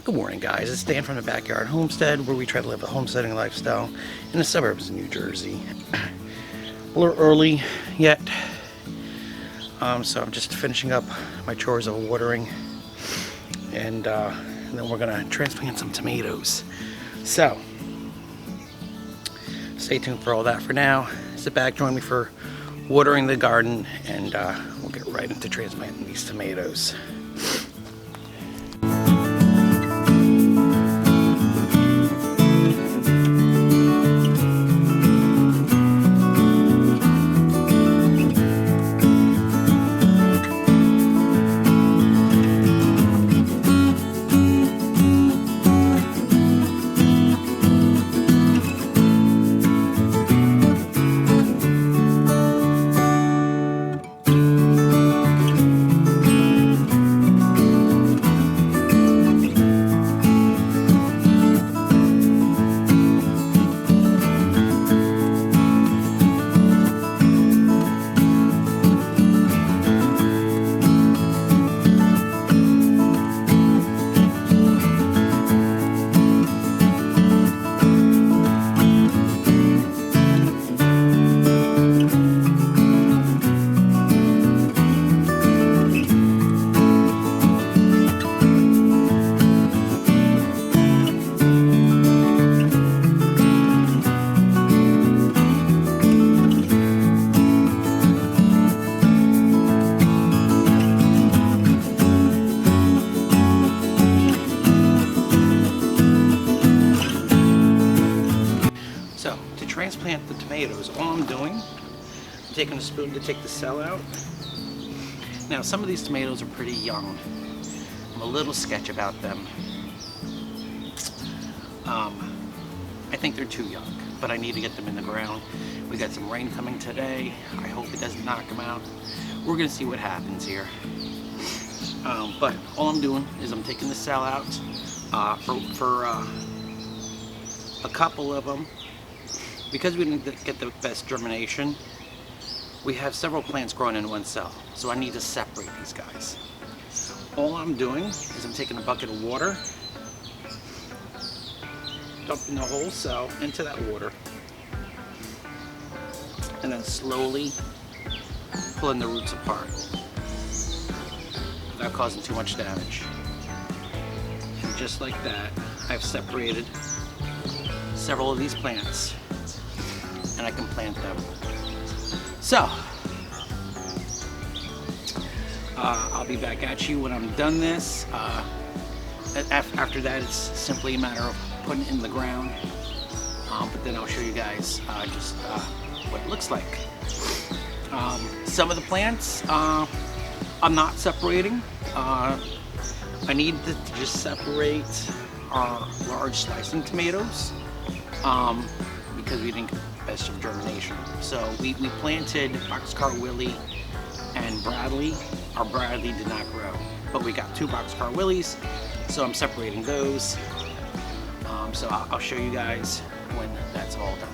Good morning, guys. It's Dan from the Backyard Homestead, where we try to live a homesteading lifestyle in the suburbs of New Jersey. A little early yet, so I'm just finishing up my chores of watering, and then we're gonna transplant some tomatoes. So stay tuned for all that. For now, sit back, join me for watering the garden, and we'll get right into transplanting these tomatoes. Transplant the tomatoes. All I'm doing, I'm taking a spoon to take the cell out. Now, some of these tomatoes are pretty young. I'm a little sketch about them. I think they're too young, but I need to get them in the ground. We got some rain coming today. I hope it doesn't knock them out. We're gonna see what happens here. But all I'm doing is I'm taking the cell out for a couple of them. Because we didn't get the best germination, we have several plants growing in one cell, so I need to separate these guys. All I'm doing is I'm taking a bucket of water, dumping the whole cell into that water, and then slowly pulling the roots apart without causing too much damage. And just like that, I've separated several of these plants, and I can plant them. So, I'll be back at you when I'm done this. After that, it's simply a matter of putting it in the ground. But then I'll show you guys just what it looks like. Some of the plants I'm not separating. I need to just separate our large slicing tomatoes because we didn't get the best of germination. So we planted Boxcar Willie and Bradley. Our Bradley did not grow, but we got 2 Boxcar Willies, so I'm separating those. So I'll show you guys when that's all done.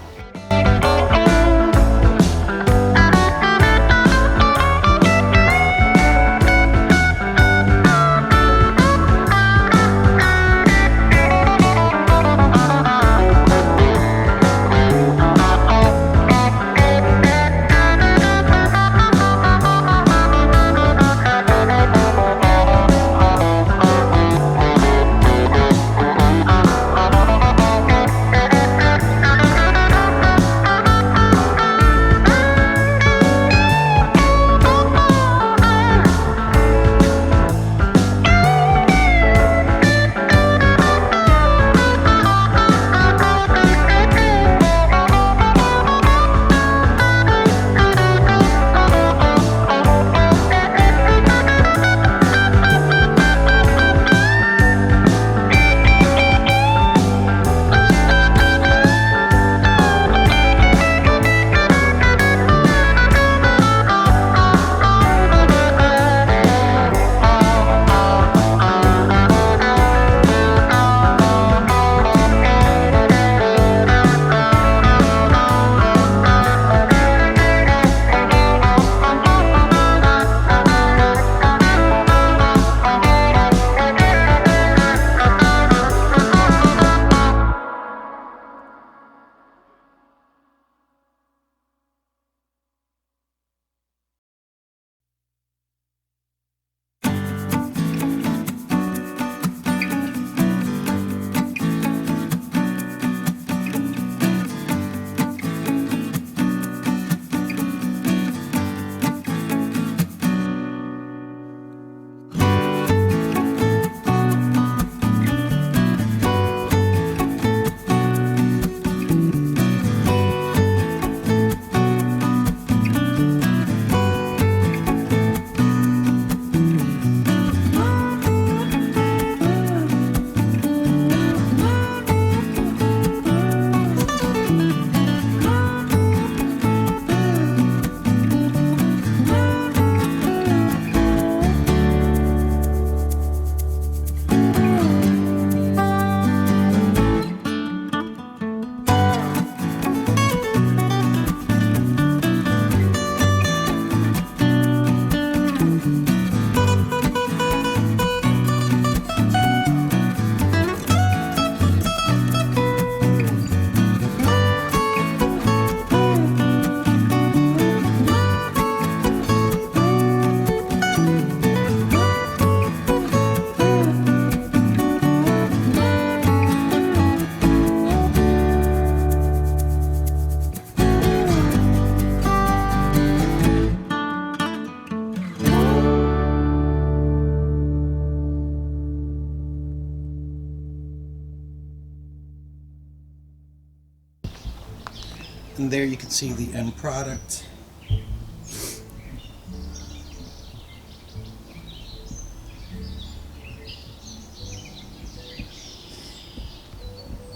And there you can see the end product. You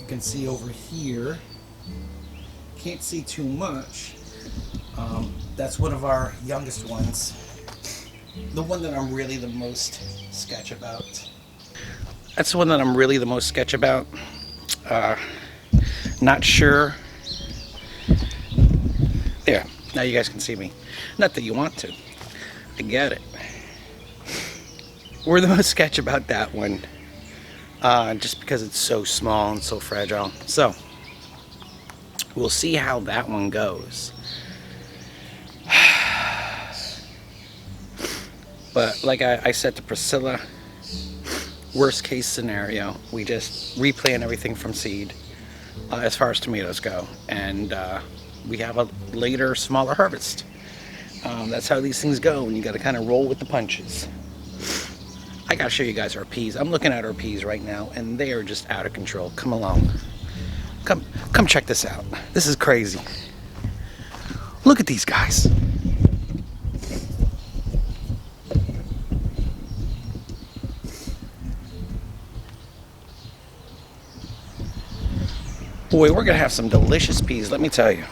can see over here, can't see too much. That's one of our youngest ones. The one that I'm really the most sketch about. That's the one that I'm really the most sketch about. Not sure. There, now you guys can see me. Not that you want to. I get it. We're the most sketch about that one. Just because it's so small and so fragile. So, we'll see how that one goes. But like I said to Priscilla, worst case scenario, we just replant everything from seed as far as tomatoes go. And we have a later, smaller harvest. That's how these things go, and you got to kind of roll with the punches. I gotta show you guys our peas. I'm looking at our peas right now, and they are just out of control. Come along. Come check this out. This is crazy. Look at these guys. Boy, we're gonna have some delicious peas, let me tell you.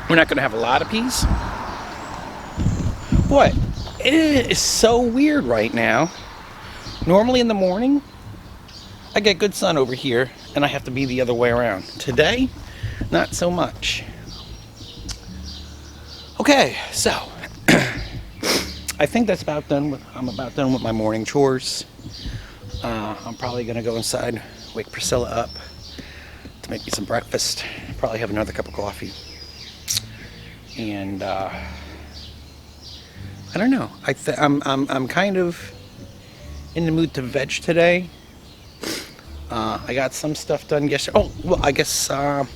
We're not gonna have a lot of peas. What? It is so weird right now. Normally in the morning, I get good sun over here, and I have to be the other way around. Today, not so much. Okay, so I think that's about done with. I'm about done with my morning chores. I'm probably gonna go inside, wake Priscilla up to make me some breakfast. Probably have another cup of coffee, and I don't know. I'm kind of in the mood to veg today. I got some stuff done yesterday. Oh, well, I guess I'll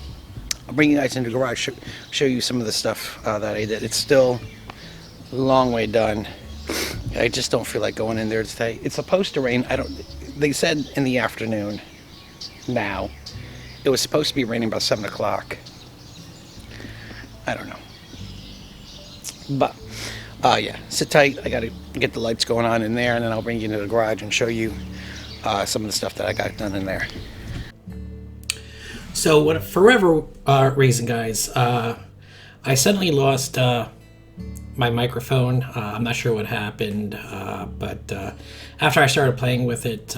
bring you guys into the garage, show you some of the stuff that I did. It's still a long way done. I just don't feel like going in there today. It's supposed to rain. They said in the afternoon. Now, it was supposed to be raining about 7 o'clock. I don't know. But, yeah, sit tight. I gotta get the lights going on in there, and then I'll bring you into the garage and show you some of the stuff that I got done in there. So, what for whatever reason, guys, I suddenly lost my microphone. I'm not sure what happened, but after I started playing with it,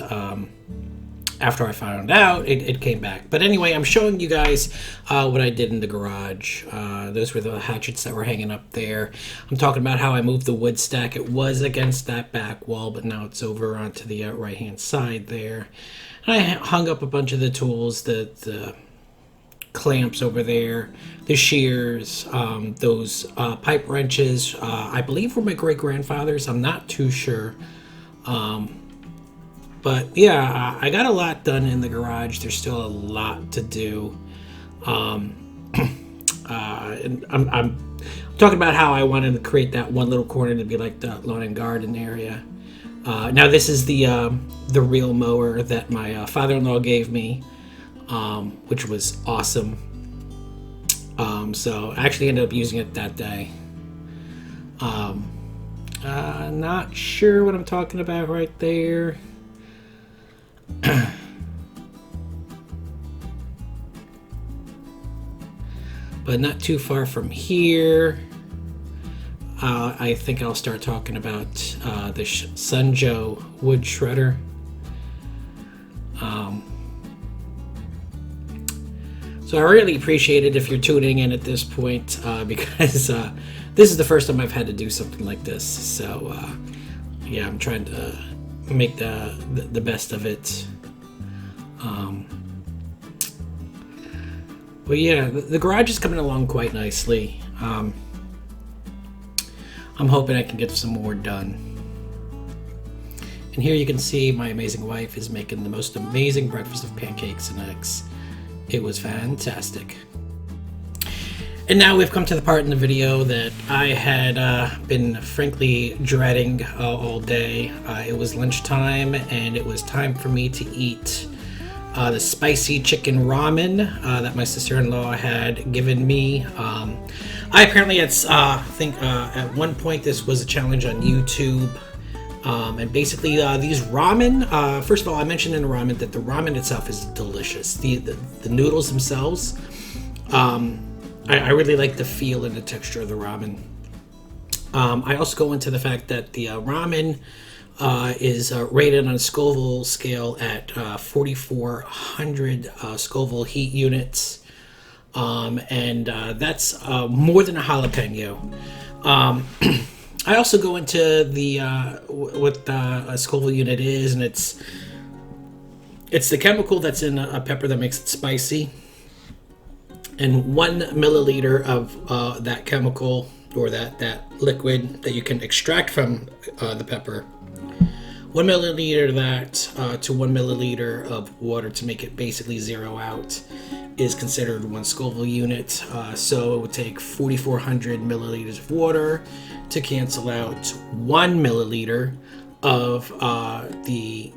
after I found out, it came back. But anyway, I'm showing you guys what I did in the garage. Those were the hatchets that were hanging up there. I'm talking about how I moved the wood stack. It was against that back wall, but now it's over onto the right-hand side there. And I hung up a bunch of the tools, the clamps over there, the shears, those pipe wrenches, I believe were my great-grandfather's. I'm not too sure. But yeah, I got a lot done in the garage. There's still a lot to do. And I'm talking about how I wanted to create that one little corner to be like the lawn and garden area. Now this is the reel mower that my father-in-law gave me, which was awesome. So I actually ended up using it that day. Not sure what I'm talking about right there. But not too far from here, I think I'll start talking about the Sunjo wood shredder. So I really appreciate it if you're tuning in at this point, because this is the first time I've had to do something like this. So yeah, I'm trying to make the best of it. But yeah, the garage is coming along quite nicely. I'm hoping I can get some more done. And here you can see my amazing wife is making the most amazing breakfast of pancakes and eggs. It was fantastic. And now we've come to the part in the video that I had been frankly dreading all day. It was lunchtime, and it was time for me to eat the Spicy Chicken Ramen that my sister-in-law had given me. I apparently had, think at one point this was a challenge on YouTube. And basically these ramen, first of all, I mentioned in the ramen that the ramen itself is delicious. The noodles themselves, I really like the feel and the texture of the ramen. I also go into the fact that the ramen is rated on a Scoville scale at 4,400 Scoville heat units. And that's more than a jalapeno. I also go into the what a Scoville unit is, and it's the chemical that's in a pepper that makes it spicy. And 1 milliliter of that chemical, or that liquid that you can extract from the pepper, 1 milliliter of that to 1 milliliter of water to make it basically zero out is considered 1 Scoville unit. So it would take 4,400 milliliters of water to cancel out 1 milliliter of the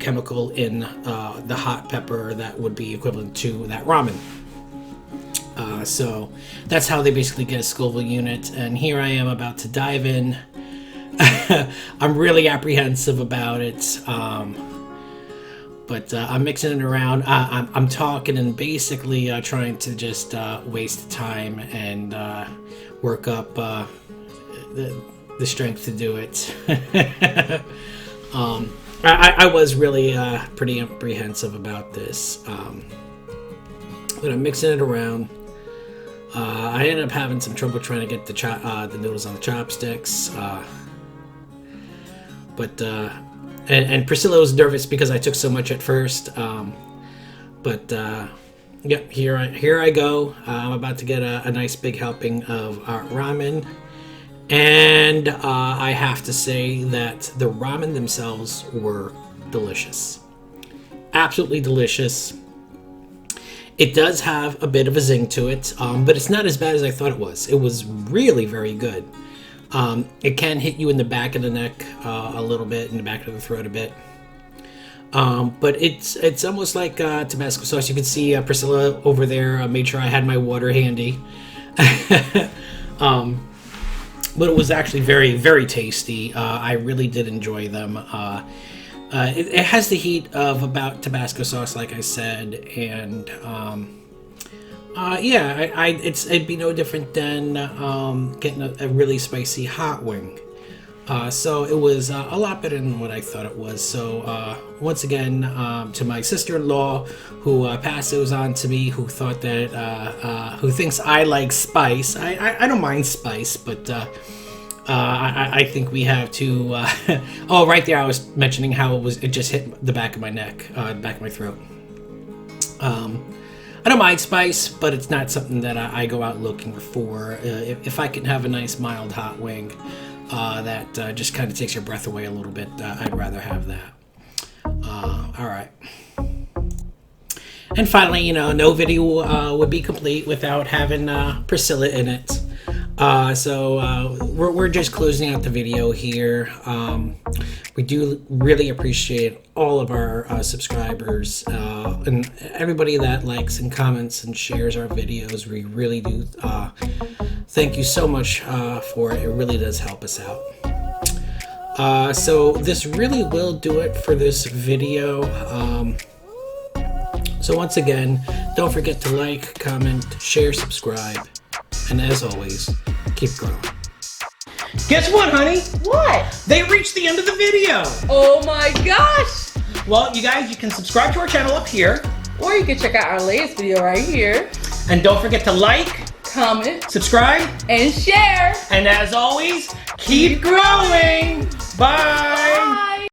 chemical in the hot pepper that would be equivalent to that ramen. So that's how they basically get a Scoville unit. And here I am about to dive in. I'm really apprehensive about it. But I'm mixing it around. I'm talking and basically trying to just waste time and work up the strength to do it. I was really pretty apprehensive about this. But I'm mixing it around. I ended up having some trouble trying to get the noodles on the chopsticks. And Priscilla was nervous because I took so much at first. Yep, here I go. I'm about to get a nice big helping of ramen. And I have to say that the ramen themselves were delicious. Absolutely delicious. It does have a bit of a zing to it, but it's not as bad as I thought it was. It was really very good. It can hit you in the back of the neck a little bit, in the back of the throat a bit. But it's almost like Tabasco sauce. You can see Priscilla over there made sure I had my water handy. But it was actually very, very tasty. I really did enjoy them. It has the heat of about Tabasco sauce, like I said, and it'd be no different than getting a really spicy hot wing. So it was a lot better than what I thought it was. So once again, to my sister-in-law, who passed those on to me, who thought that, who thinks I like spice. I don't mind spice, but I think we have to. Oh, right there, I was mentioning how it just hit the back of my neck, the back of my throat. I don't mind spice, but it's not something that I go out looking for. If I can have a nice mild hot wing that just kind of takes your breath away a little bit, I'd rather have that. All right. And finally, no video would be complete without having Priscilla in it. So we're just closing out the video here. We do really appreciate all of our subscribers and everybody that likes and comments and shares our videos. We really do thank you so much for it. It really does help us out. So this really will do it for this video. So once again, don't forget to like, comment, share, subscribe, and as always, keep growing. Guess what, honey? What? They reached the end of the video. Oh my gosh! Well, you guys, you can subscribe to our channel up here. Or you can check out our latest video right here. And don't forget to like, comment, subscribe, and share. And as always, keep growing. Bye.